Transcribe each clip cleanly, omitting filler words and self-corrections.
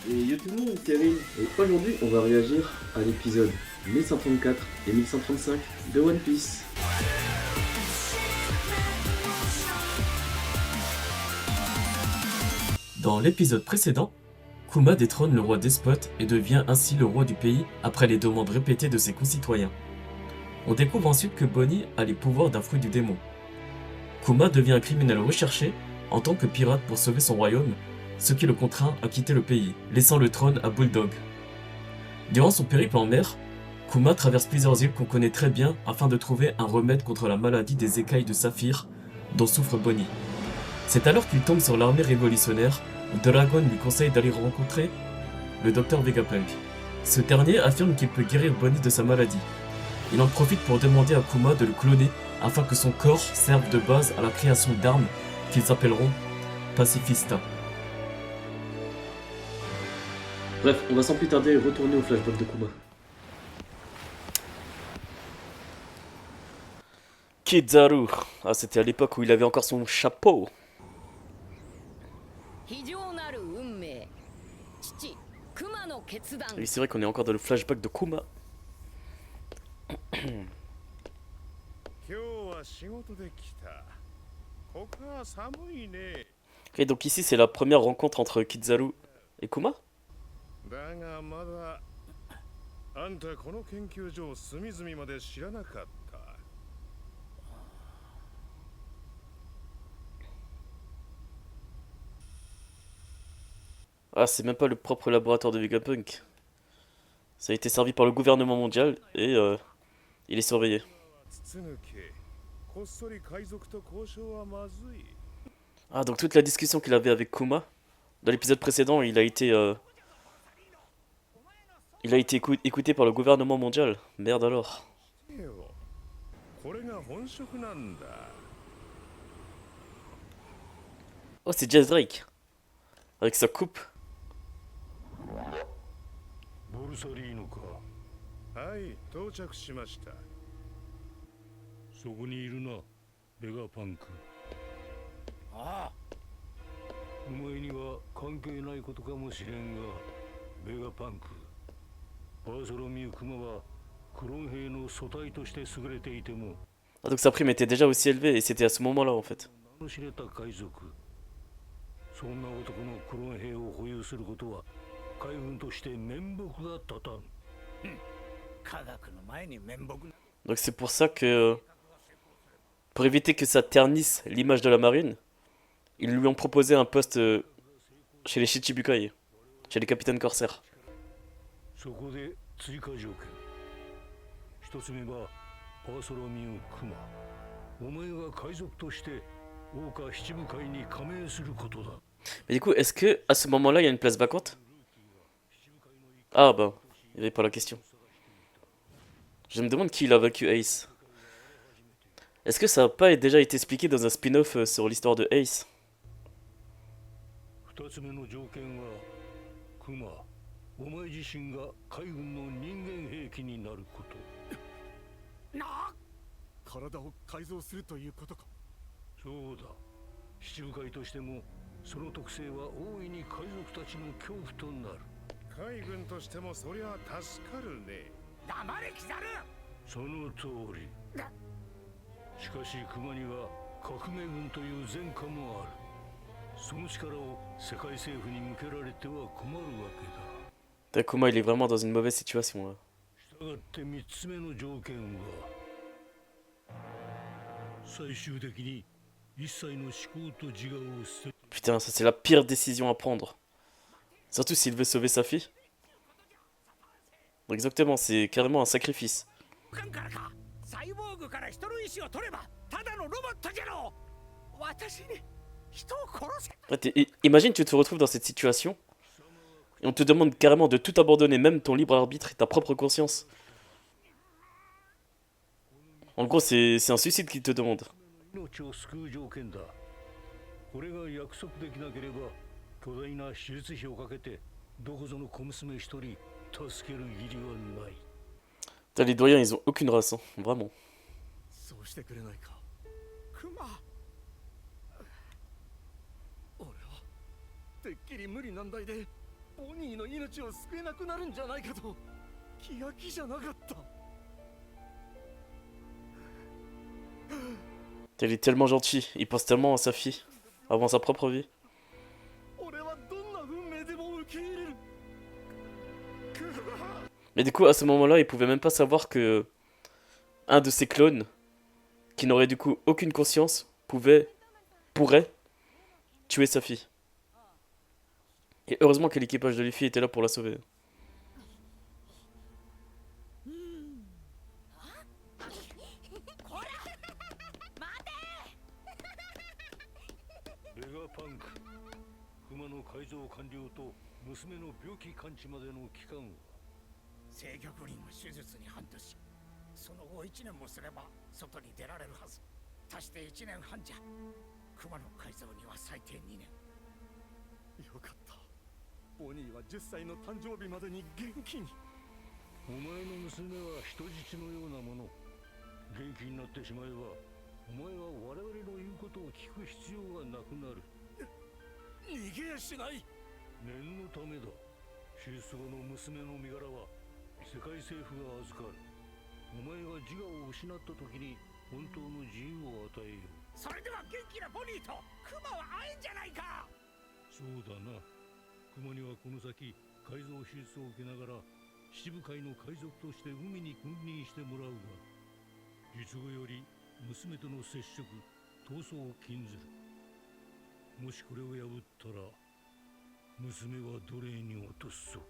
Et yo tout le monde, c'est Rin. Et aujourd'hui, on va réagir à l'épisode 1134 et 1135 de One Piece. Dans l'épisode précédent, Kuma détrône le roi despote et devient ainsi le roi du pays après les demandes répétées de ses concitoyens. On découvre ensuite que Bonnie a les pouvoirs d'un fruit du démon. Kuma devient un criminel recherché en tant que pirate pour sauver son royaume, ce qui le contraint à quitter le pays, laissant le trône à Bulldog. Durant son périple en mer, Kuma traverse plusieurs îles qu'on connaît très bien afin de trouver un remède contre la maladie des écailles de saphir dont souffre Bonnie. C'est alors qu'il tombe sur l'armée révolutionnaire où Dragon lui conseille d'aller rencontrer le docteur Vegapunk. Ce dernier affirme qu'il peut guérir Bonnie de sa maladie. Il en profite pour demander à Kuma de le cloner afin que son corps serve de base à la création d'armes qu'ils appelleront Pacifista. Bref, on va sans plus tarder retourner au flashback de Kuma. Kizaru. Ah, c'était à l'époque où il avait encore son chapeau. Oui, c'est vrai qu'on est encore dans le flashback de Kuma. Et donc ici c'est la première rencontre entre Kizaru et Kuma. Ah, c'est même pas le propre laboratoire de Vegapunk. Ça a été servi par le gouvernement mondial et il est surveillé. Ah, donc toute la discussion qu'il avait avec Kuma, dans l'épisode précédent, il a été écouté par le gouvernement mondial. Merde alors. Oh, c'est Jazz Drake. Avec sa coupe. Ah, donc sa prime était déjà aussi élevée et c'était à ce moment-là en fait. Donc c'est pour ça que, pour éviter que ça ternisse l'image de la marine, ils lui ont proposé un poste chez les Shichibukai, chez les capitaines corsaires. Mais du coup, est-ce que à ce moment-là, il y a une place vacante? Ah bah, il n'y avait pas la question. Je me demande qui il a vaincu Ace. Est-ce que ça n'a pas déjà été expliqué dans un spin-off sur l'histoire de Ace? Takuma, il est vraiment dans une mauvaise situation là. Putain, ça c'est la pire décision à prendre. Surtout s'il veut sauver sa fille. Exactement, c'est carrément un sacrifice. Ouais, imagine tu te retrouves dans cette situation et on te demande carrément de tout abandonner, même ton libre arbitre et ta propre conscience. En gros, c'est un suicide qu'il te demande. Putain, les doyens, ils ont aucune race, hein, vraiment. ボニーの命を救えなくなるんじゃないかと気が気じゃなかった。 Il est tellement gentil, il pense tellement à sa fille, avant sa propre vie. 俺はどんな運命でも受け入れる。 Mais du coup, à ce moment-là, il pouvait même pas savoir que un de ses clones, qui n'aurait du coup aucune conscience, pourrait tuer sa fille. Et heureusement que l'équipage de Luffy était là pour la sauver. ベガパンク、熊の改造完了と娘の病気完治までの期間は制御五輪は手術に半年、その後1年もすれば外に出られるはず。足して1年半じゃ。熊の改造には最低2年。よかった。ボニーは10歳の誕生日までに元気に。お前の娘は人質のようなもの。元気になってしまえばお前は我々の言うことを聞く必要がなくなる。逃げやしない。念のためだ。手術後の娘の身柄は世界政府が預かる。お前が自我を失った時に本当の自由を与えよう。それでは元気なボニーとクマは会えんじゃないか。そうだな。熊にはこの先改造手術を受けながら七部会の海賊として海に君臨してもらうが、術後より娘との接触、闘争を禁ずる。もしこれを破ったら娘は奴隷に落とすぞ。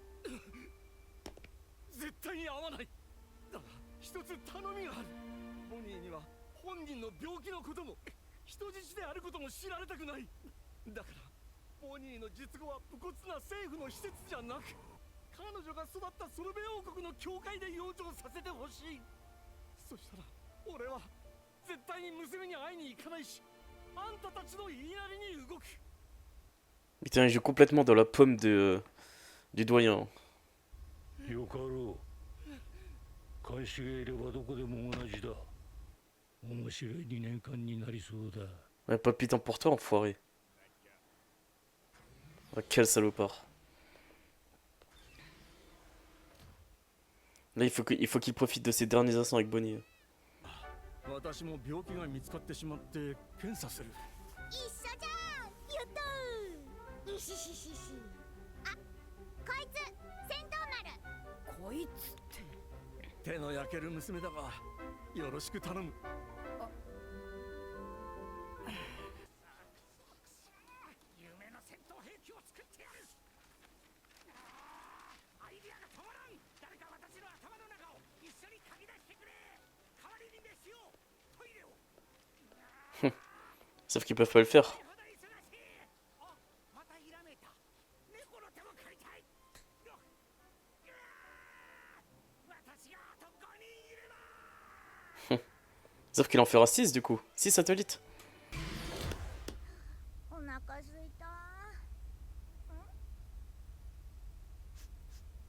絶対に会わない。だが一つ頼みがある。ボニーには本人の病気のことも人質であることも知られたくない。だからボニーの術後は武骨な政府の施設じゃなく、彼女が育ったソルベ王国の教会で養生させてほしい。そしたら俺は絶対に娘に会いに行かないし、あんたたちの言いなりに動く。 Putain, il joue complètement dans la pomme du doyen. よかろう。監視がいればどこでも同じだ。面白い2年間になりそうだ。Ouais, palpitant pour toi, enfoiré. Ah, quel salopard. Là, il faut qu'il profite de ses derniers instants avec Bonnie. 私も病気が見つかってしまって検査する。一緒じゃん。やったー。いしししし。あ、こいつ戦闘丸。こいつって手の焼ける娘だがよろしく頼む。夢の戦闘兵器を作ってやる。アイディアが止まらん。誰か私の頭の中を一緒にかき出してくれ。代わりに飯を、トイレを。 Sauf qu'ils peuvent pas le faire. あ、またひらめいた。猫の手も借りたい。私があと5人いれば。 Sauf qu'il en fera 6 du coup. 6 satellites. お腹すいた。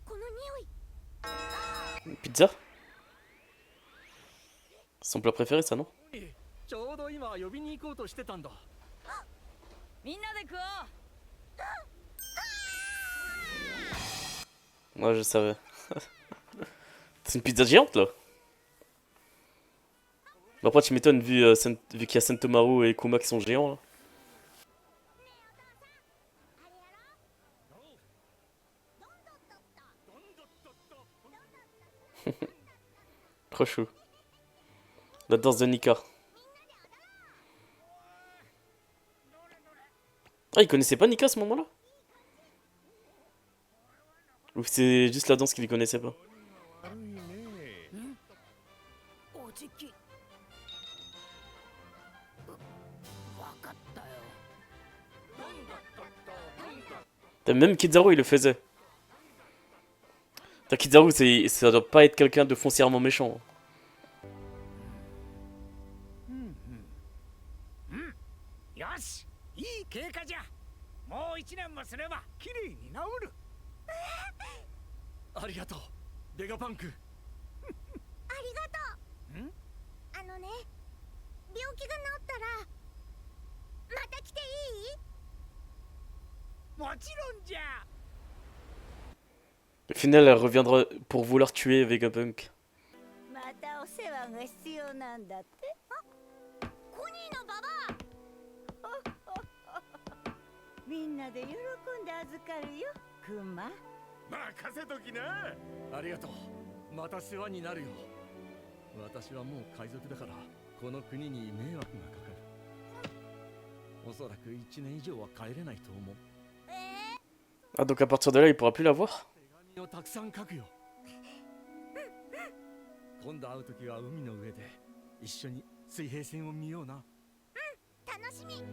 この匂い。 Pizza. Son plat préféré, ça, non? ちょうど今呼びに行こうとしてたんだ。みんなで食おう。 Moi, je savais. C'est une pizza géante, là. Bon, après, tu m'étonnes, vu qu'il y a Sentomaru et Kuma qui sont géants, là. Trop chou. La danse de Nika. Ah, il connaissait pas Nika à ce moment-là? Ou c'est juste la danse qu'il connaissait pas? おじき。わかったよ。 Même Kizaru il le faisait. Kizaru ça doit pas être quelqu'un de foncièrement méchant. よし、いい経過じゃ。もう1年もすればきれいに治る。ありがとうベガパンク。ありがとう。あのね、病気が治ったらまた来ていい？もちろんじゃ。final, elle reviendra pour vouloir tuer Vegapunk. またお世話が必要なんだって。コニーのババア。みんなで喜んで預かるよ、クマ。任せときな。ありがとう。また世話になるよ。私はもう海賊だからこの国に迷惑がかかる。おそらく1年以上は帰れないと思う。Ah, donc à partir de là, il pourra plus la voir? 手紙をたくさん書くよ。今度会うときは海の上で一緒に水平線を見ような。楽しみ。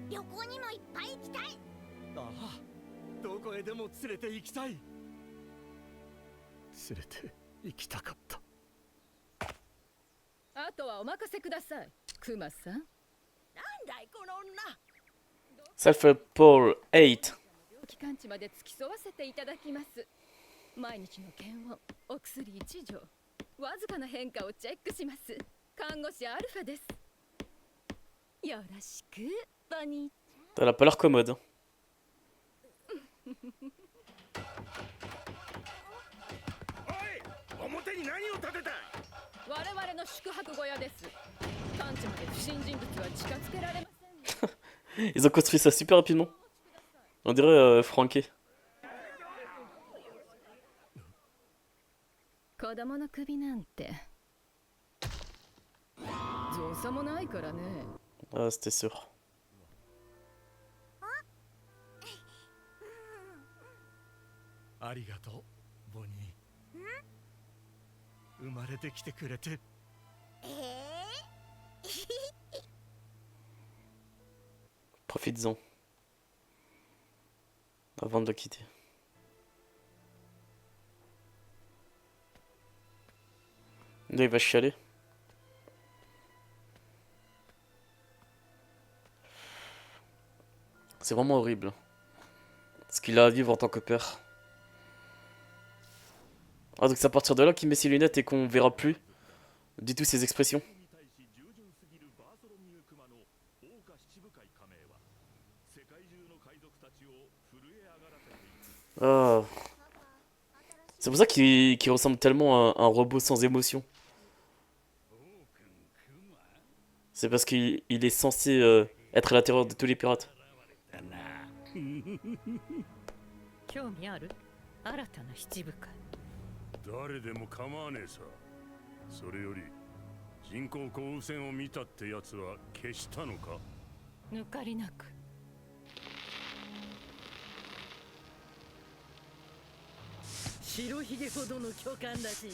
旅行にもいっぱい行きたい。ああ、どこへでも連れて行きたい。連れて行きたかった。あとはお任せください、クマさん。なんだいこの女。Self Paul 8. 期間地まで付き添わせていただきます。毎日の検温、お薬1錠、わずかな変化をチェックします。看護師アルファです。よろしく、ボニー。Elle a pas l'air commode. Hein. おい、表に何を立てた。我々の宿泊小屋です。探知まで不審人物は近づけられません。Ils ont construit ça super rapidement. On dirait Frankie. 子供の首なんて造作もないからね。Ah, c'était sûr. ありがとう、ボニー。生まれてきてくれて。Profites-en. Avant de le quitter. Là, il va chialer. C'est vraiment horrible. Ce qu'il a à vivre en tant que père. Ah, donc c'est à partir de là qu'il met ses lunettes et qu'on verra plus du tout ses expressions. Ah. C'est pour ça qu'il ressemble tellement à un robot sans émotion. C'est parce qu'il est censé être à l'intérieur de tous les pirates. 興味ある？新たな七部会。誰でも構わねえさ。それより人工降雨船を見たってやつは消したのか？抜かりなく。白ひげほどの巨漢らしいよ。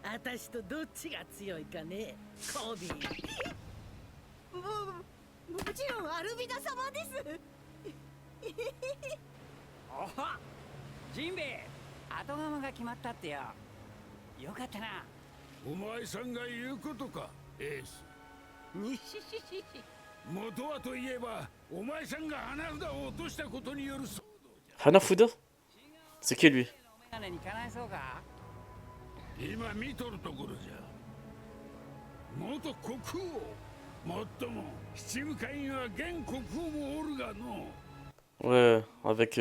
私とどっちが強いかね、コビー。もちろんアルビダ様です。おはジンベエ、後釜が決まったってよ。よかったな。お前さんが言うことか、エース。にしししし。元はといえば、お前さんが花札を落としたことによる騒動じゃ。 Hanafuda? C'est qui lui? メガネにかないそうか。今見とるところじゃ。元国王。もっとも七部会には現国王もおるがの。 Ouais, avec...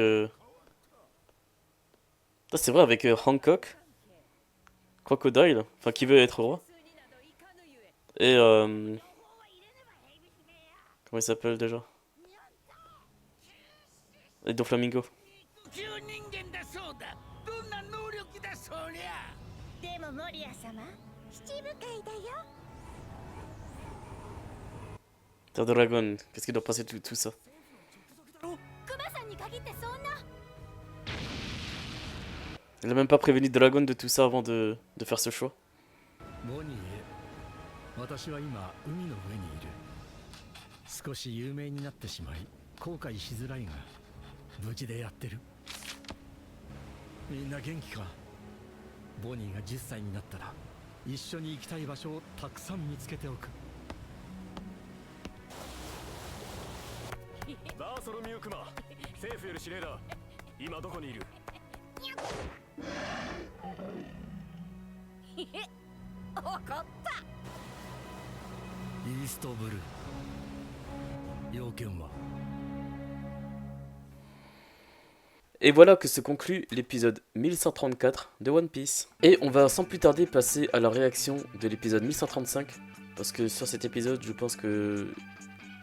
Ah, c'est vrai, avec Hancock, Crocodile, enfin qui veut être roi. Et... Comment il s'appelle déjà? Et Doflamingo. でもモリア様、七部会だよ。 Dragon, qu'est-ce qu'il doit passer tout ça? クマさんに限ってそんな。 Il a même pas prévenu Dragon de tout ça avant de faire ce choix. ボニー、私は今海の上にいる。少し有名になってしまい後悔しづらいが無事でやってる。みんな元気か。ボニーが10歳になったら一緒に行きたい場所をたくさん見つけておく。バーソロミュークマ、セーフより指令だ。今どこにいる？わかった。イーストブルー。要件は？ Et voilà que se conclut l'épisode 1134 de One Piece. Et on va sans plus tarder passer à la réaction de l'épisode 1135. Parce que sur cet épisode, je pense que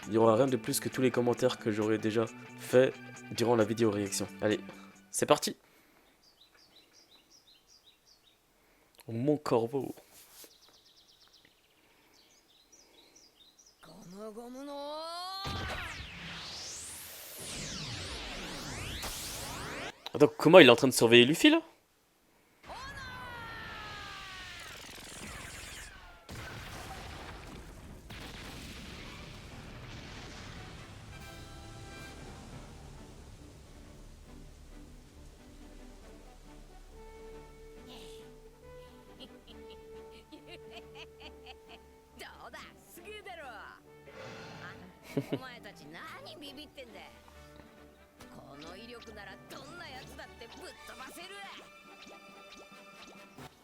il n'y aura rien de plus que tous les commentaires que j'aurais déjà fait durant la vidéo réaction. Allez, c'est parti. Mon corbeau. Attends, comment il est en train de surveiller Luffy là?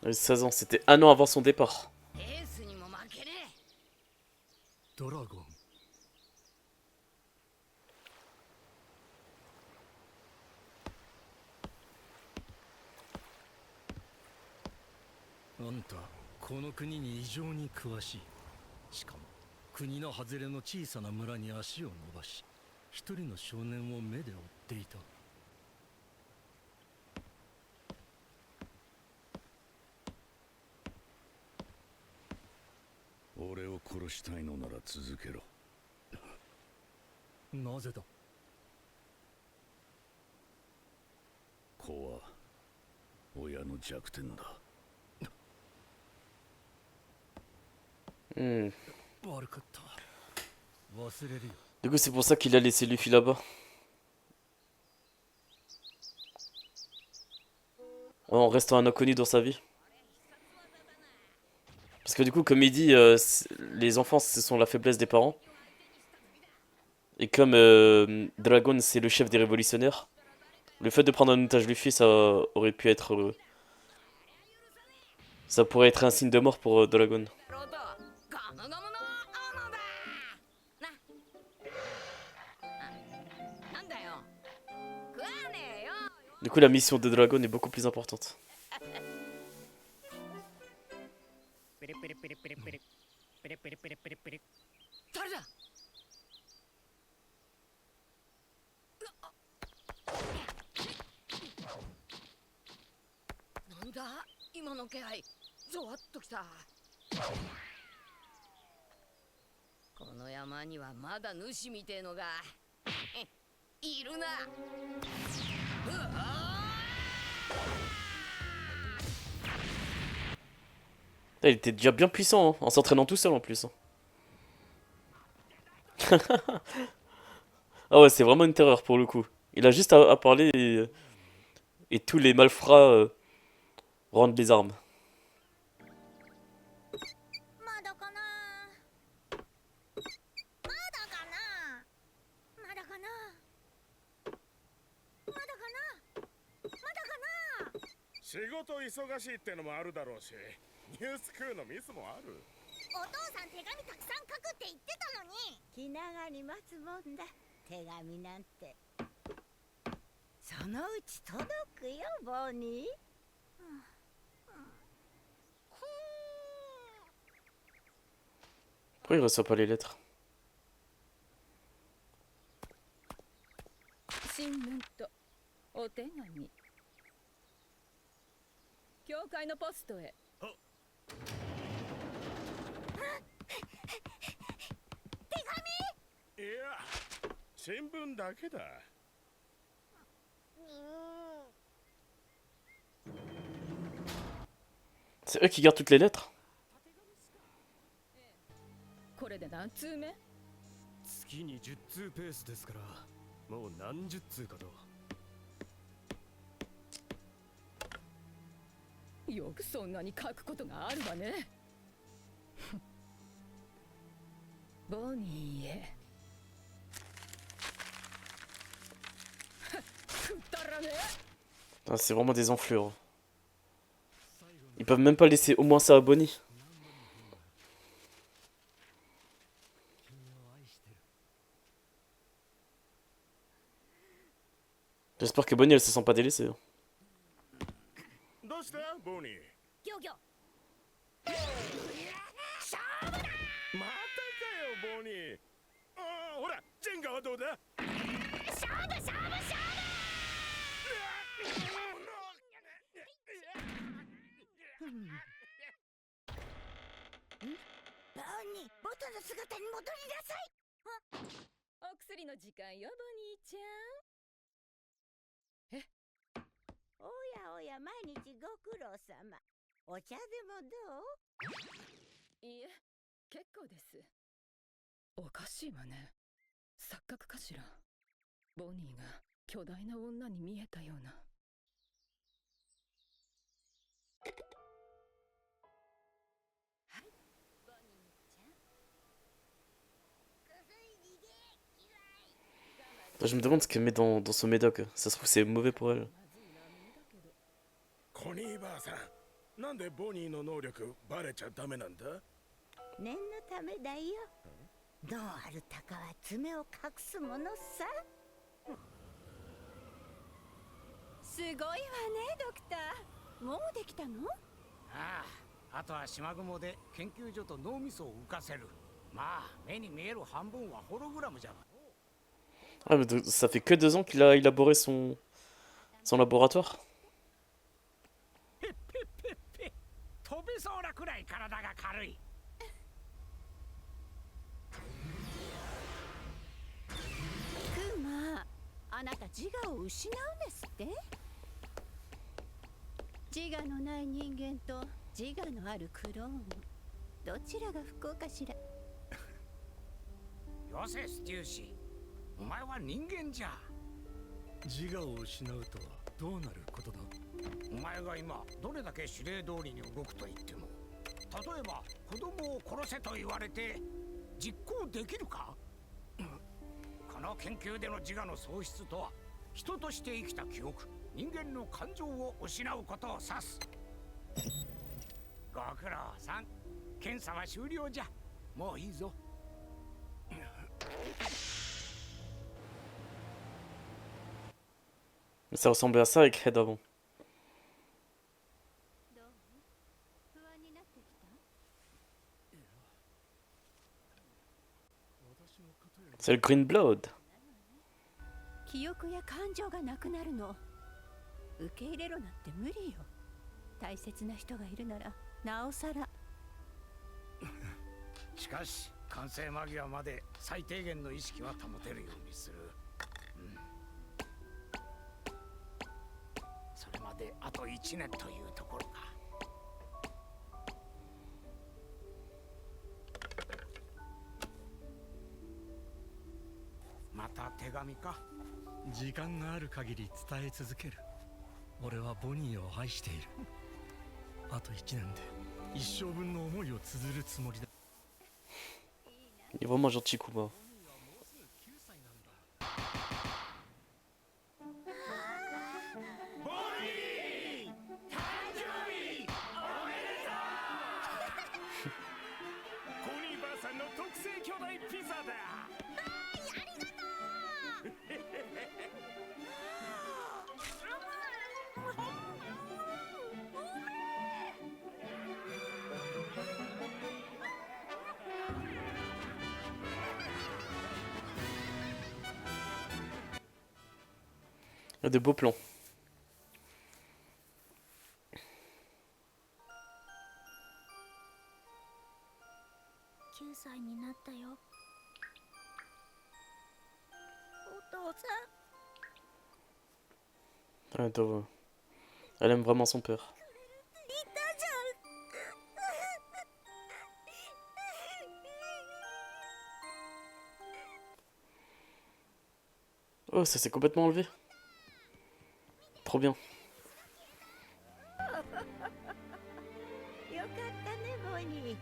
Il avait 16 ans, c'était un an avant son départ. ドラゴンあんたこの国に異常に詳しい。しかも国の外れの小さな村に足を伸ばし、一人の少年を目で追っていた。俺を殺したいのなら続けろ。なぜだ。子は親の弱点だ。悪かった。忘れるよ。 Du coup, c'est pour ça qu'il a laissé Luffy là-bas. En restant un inconnu dans sa vie. Parce que du coup, comme il dit, les enfants, ce sont la faiblesse des parents. Et comme Dragon, c'est le chef des révolutionnaires, le fait de prendre en otage Luffy, ça aurait pu être... ça pourrait être un signe de mort pour Dragon. Du coup, la mission de Dragon est beaucoup plus importante. Il était déjà bien puissant, hein, en s'entraînant tout seul en plus. Ah ouais, c'est vraiment une terreur pour le coup. Il a juste à parler et tous les malfrats rendent les armes. まだかな。まだかな。まだかな。まだかな。まだかな。仕事忙しいってのもあるだろうし、ニュースクーのミスもある。お父さん手紙たくさん書くって言ってたのに。気長に待つもんだ。手紙なんて。そのうち届くよ、ボニー。Pourquoi il reçoit pas les lettres? 新聞とお手紙。教会のポストへ。いや、新聞だけだ。C'est eux qui gardent toutes les lettres? これで何通目？月に10通ペースですから、もう何十通かと。よくそんなに書くことがあるわね。ボニーへ。くだらねえ。 Ah, c'est vraiment des enflures. Ils peuvent même pas laisser au moins ça à Bonnie. J'espère que Bonnie elle se sent pas délaissée. Hein. どうしたボニー。ギョギョまたかよボニー。ああほらジェンガはどうだ。バーニー元の姿に戻りなさい。お薬の時間よボニーちゃん。おやおや毎日ご苦労様。お茶でもどう？いえ結構です。おかしいわね。錯覚かしら。ボニーが巨大な女に見えたような。Je me demande ce qu'elle met dans son médoc. Ça se trouve c'est mauvais pour elle. コニーばあさん、なんでボニーの能力バレちゃダメなんだ。念のためだよ。どうあるたかは爪を隠すものさ。すごいわねドクター。もうできたの？ああ、あとは島雲で研究所と脳みそを浮かせる。まあ目に見える半分はホログラムじゃが。 Ah mais ça fait que 2 ans qu'il a élaboré son laboratoire. 飛びそうなくらい体が軽い。クマ、あなた自我を失うんですって？自我のない人間と自我のあるクローン、どちらが不幸かしら。よせステューシー、お前は人間じゃ。自我を失うとはどうなることだ。お前が今どれだけ指令通りに動くと言っても、例えば子供を殺せと言われて実行できるか？この研究での自我の喪失とは、人として生きた記憶、人間の感情を失うことを指す。ご苦労さん、検査は終了じゃ。もういいぞ。 Mais ça ressemblait à ça avec Red avant. C'est le Green Blood. 記憶や感情がなくなるの。受け入れろなんて無理よ。大切な人がいるならなおさら。しかし完成間際まで最低限の意識は保てるようにする。それまであと1年というところか。また手紙か。時間がある限り伝え続ける。俺はボニーを愛している。あと1年で一生分の思いを綴るつもりだ。 Il est vraiment gentil, Kuma. Il y a de beaux plans. 9歳になったよ。お父さん。 Ouais, elle aime vraiment son père. リタじゃん。 Oh, ça s'est complètement enlevé. Trop bien. よかったねボニ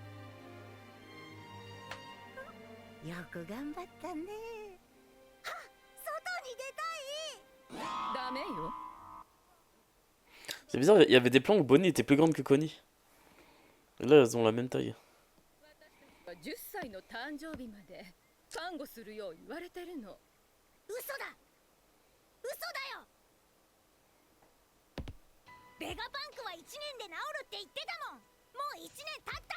ー。よく頑張ったね。はっ、外に出たい。ダメよ。 C'est bizarre, il y avait des plans où Bonnie était plus grande que Connie. Et là, elles ont la même taille. 10歳の誕生日まで看護するよう言われてるの。嘘だ。嘘だよ。ベガパンクは1年で治るって言ってたもん。もう1年経った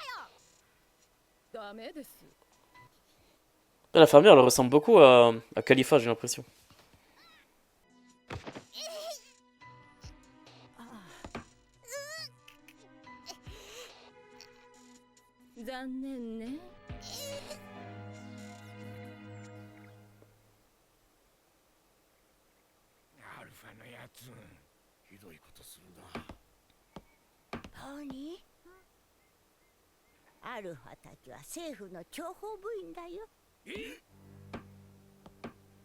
よ。ダメです。 La fermière, elle ressemble beaucoup à Khalifa, j'ai l'impression. 残念ね。アルファのやつ、ひどいことするな。ポニー、アルファたちは政府の諜報部員だよ。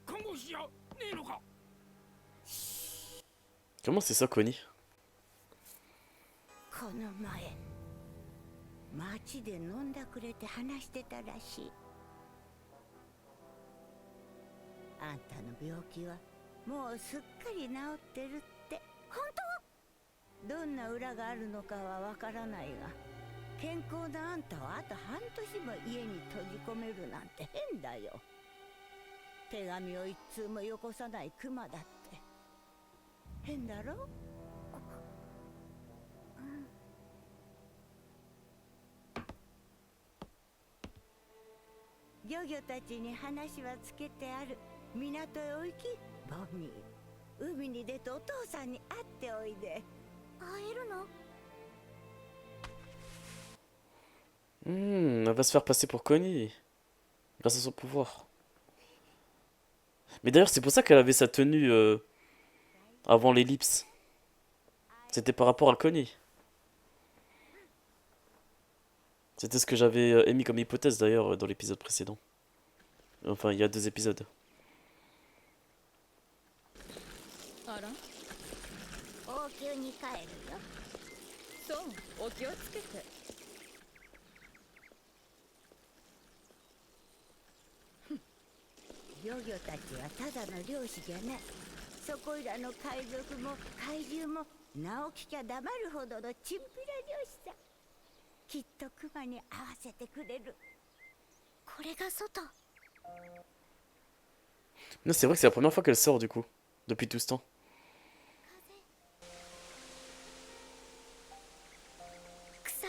看護師じゃねえのか。 Comment c'est ça, Connie? この前街で飲んだくれて話してたらしい。あんたの病気はもうすっかり治ってるって。本当？どんな裏があるのかはわからないが、健康なあんたをあと半年も家に閉じ込めるなんて変だよ。手紙を一通もよこさないクマだって変だろ？漁業たちに話はつけてある。港へお行き、ボニー。海に出てお父さんに会っておいで。会えるの？ Elle va se faire passer pour Connie. Grâce à son pouvoir. Mais d'ailleurs, c'est pour ça qu'elle avait sa tenue avant l'ellipse. C'était par rapport à Connie. C'était ce que j'avais émis comme hypothèse d'ailleurs dans l'épisode précédent. Enfin, il y a 2 épisodes. あら、王宮に帰るよ。そう、お気をつけて。漁業たちはただの漁師じゃない。そこいらの海賊も怪獣も名を聞きゃ黙るほどのチンピラ漁師さ。きっとクマに合わせてくれる。これが外。 Non, c'est vrai que c'est la première fois qu'elle sort du coup. Depuis tout ce temps. 草。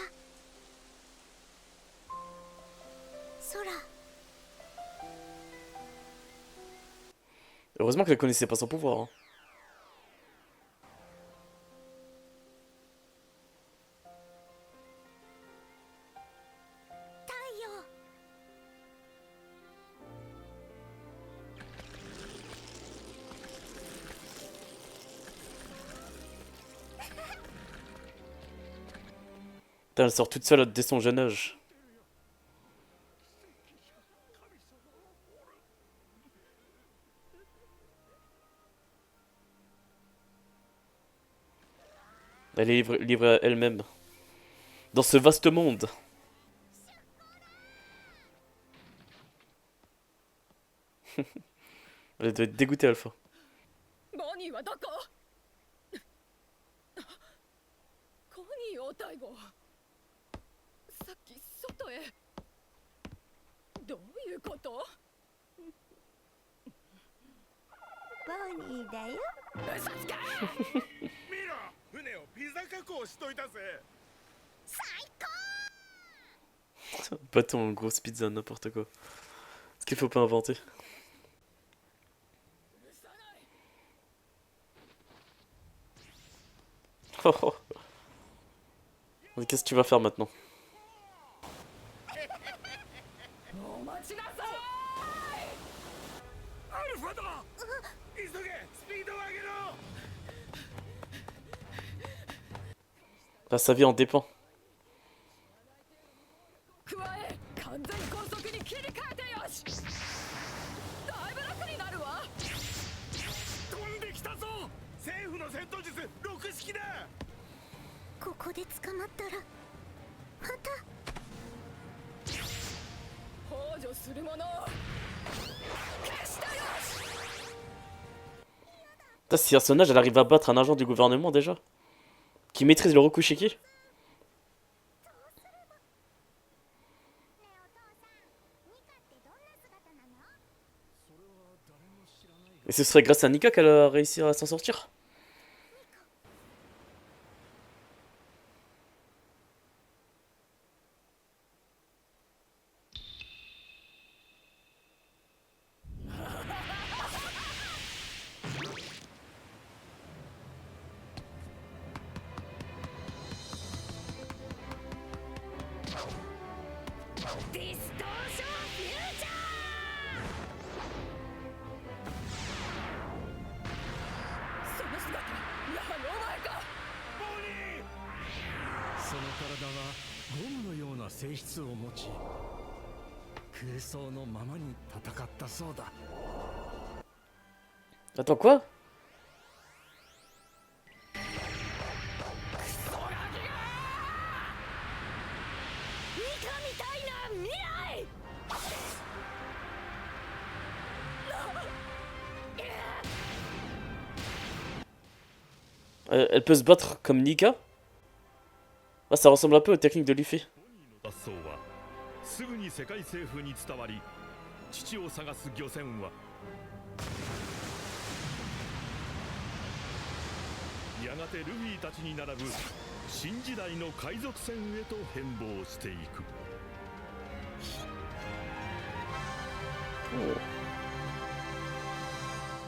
空。 Heureusement qu'elle connaissait pas son pouvoir. Hein. 太陽。 Putain, elle sort toute seule dès son jeune âge. Elle est livrée à elle-même. Dans ce vaste monde. Elle doit être dégoûtée, Alpha. ボニーはどこ？コニー王太后。さっき外へ。どういうこと？ボニーだよ。嘘つけ！見ろ、船をピザ加工しといたぜ。最高。 Bâton, grosse pizza, n'importe quoi. Ce qu'il faut pas inventer. Oh, oh. Qu'est-ce que tu vas faire maintenant? お待ちなさい！アルファだ。急げ、スピードを上げろ。 Là, sa vie en dépend. 加え、完全高速に切り替えてよし。だいぶ楽になるわ。飛んできたぞ。政府の戦闘術6式だ。ここで捕まったらまた。 補助するもの。消したよし。 Putain, si à son âge, elle arrive à battre un agent du gouvernement déjà. Qui maîtrise le Rokushiki. Et ce serait grâce à Nika qu'elle a réussi à s'en sortir. ゴムのような性質を持ち、空想のままに戦ったそうだ。 Attends, quoi? みたいな未来。 Elle peut se battre comme Nika? Ah, ça ressemble un peu aux techniques de Luffy. 脱走はすぐに世界政府に伝わり、父を探す漁船はやがてルフィたちに並ぶ新時代の海賊船へと変貌していく。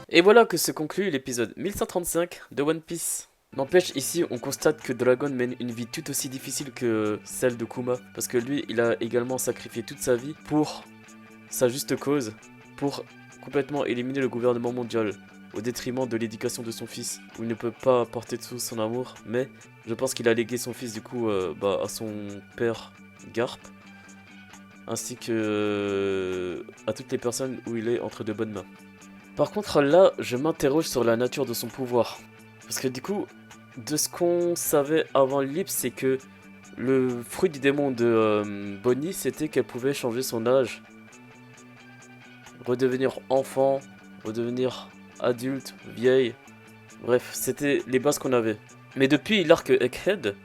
Et voilà que se conclut l'épisode 1135 de One Piece. N'empêche, ici on constate que Dragon mène une vie tout aussi difficile que celle de Kuma, parce que lui il a également sacrifié toute sa vie pour sa juste cause, pour complètement éliminer le gouvernement mondial, au détriment de l'éducation de son fils, où il ne peut pas porter tout son amour, mais je pense qu'il a légué son fils du coup à son père Garp, ainsi que à toutes les personnes où il est entre de bonnes mains. Par contre là, je m'interroge sur la nature de son pouvoir, parce que du coup, de ce qu'on savait avant l'ellipse, c'est que le fruit du démon de Bonnie, c'était qu'elle pouvait changer son âge, redevenir enfant, redevenir adulte, vieille, bref, c'était les bases qu'on avait. Mais depuis l'arc Egghead,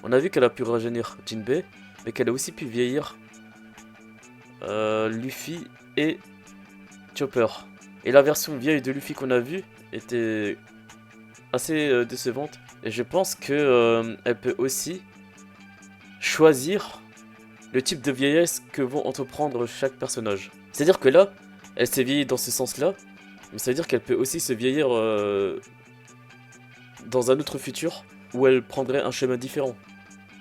on a vu qu'elle a pu rajeunir Jinbei, mais qu'elle a aussi pu vieillir Luffy et Chopper. Et la version vieille de Luffy qu'on a vue était assez décevante. Et je pense que elle peut aussi choisir le type de vieillesse que vont entreprendre chaque personnage. C'est-à-dire que là, elle s'est vieillie dans ce sens-là, mais ça veut dire qu'elle peut aussi se vieillir dans un autre futur où elle prendrait un chemin différent.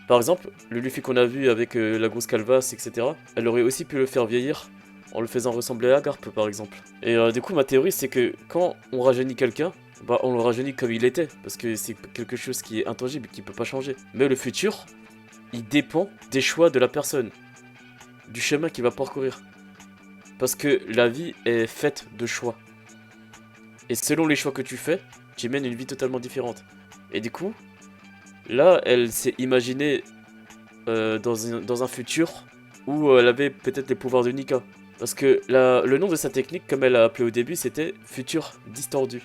Par exemple, le Luffy qu'on a vu avec la grosse calvasse, etc., elle aurait aussi pu le faire vieillir en le faisant ressembler à Garp par exemple. Et du coup ma théorie c'est que quand on rajeunit quelqu'un, bah on le rajeunit comme il était, parce que c'est quelque chose qui est intangible, qui peut pas changer. Mais le futur, il dépend des choix de la personne, du chemin qu'il va parcourir. Parce que la vie est faite de choix. Et selon les choix que tu fais, tu mènes une vie totalement différente. Et du coup, là elle s'est imaginée dans un futur où elle avait peut-être les pouvoirs de Nika. Parce que le nom de sa technique, comme elle l'a appelé au début, c'était Futur Distordu.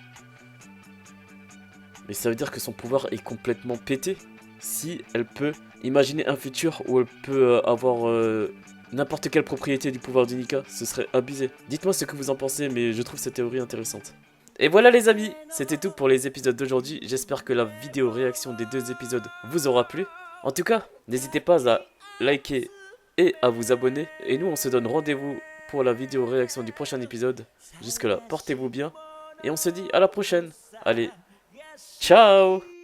Mais ça veut dire que son pouvoir est complètement pété. Si elle peut imaginer un futur où elle peut avoir n'importe quelle propriété du pouvoir de Nika, ce serait abusé. Dites-moi ce que vous en pensez, mais je trouve cette théorie intéressante. Et voilà les amis, c'était tout pour les épisodes d'aujourd'hui. J'espère que la vidéo réaction des 2 épisodes vous aura plu. En tout cas, n'hésitez pas à liker et à vous abonner. Et nous, on se donne rendez-vous pour la vidéo réaction du prochain épisode. Jusque là, portez-vous bien. Et on se dit à la prochaine. Allez, ciao!